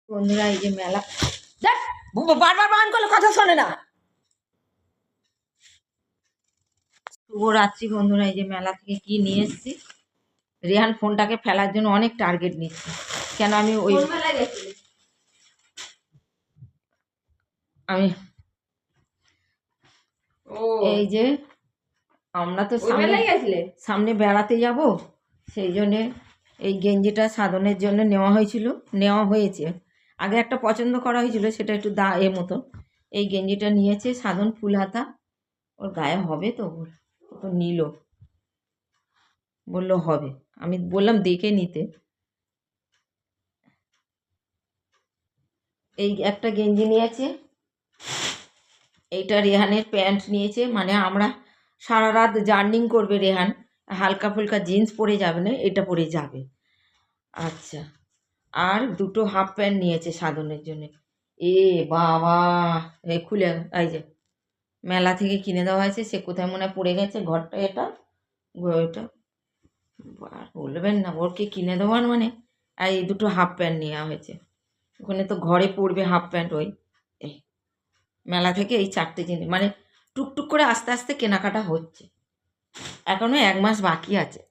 বন্ধুরা এই যে মেলা, দেখ বারবার বারণ করলে কথা শোনে না। শুভরাত্রি বন্ধুরা, এই যে মেলা থেকে কি নিয়ে এসেছি। রেহান ফোনটাকে ফেলার জন্য অনেক টার্গেট নিচ্ছে। কেন আমি ওই আমি এই যে আমরা তো সামনে বেড়াতে যাব, সেই জন্যে এই গেঞ্জিটা সাধনের জন্য নেওয়া হয়েছে। আগে একটা পছন্দ করা হয়েছিল, সেটা একটু মতো। এই গেঞ্জিটা নিয়েছে সাধন, ফুল হাতা, ওর গায়ে হবে তো, তো নিল, বললো হবে। আমি বললাম দেখে নিতে। এই একটা গেঞ্জি নিয়েছে, এইটা রেহানের প্যান্ট নিয়েছে। মানে আমরা সারা রাত জার্নিং করবে রেহান, হালকা ফুলকা জিন্স পরে যাবে না, এটা পরে যাবে। আচ্ছা, আর দুটো হাফ প্যান্ট নিয়েছে সাধনের জন্য। এ বাবা, এই খুলে, এই যে মেলা থেকে কিনে দেওয়া হয়েছে, সে কোথায় মনে পড়ে গেছে ঘরটা, এটা বলবেন না, ওরকে কিনে দেওয়ার মানে। আর এই দুটো হাফ প্যান্ট নেওয়া হয়েছে, ওখানে তো ঘরে পরবে হাফ প্যান্ট। ওই এই মেলা থেকে এই 4টে জিনিস, মানে টুকটুক করে আস্তে আস্তে কেনাকাটা হচ্ছে। এখনো 1 মাস বাকি আছে।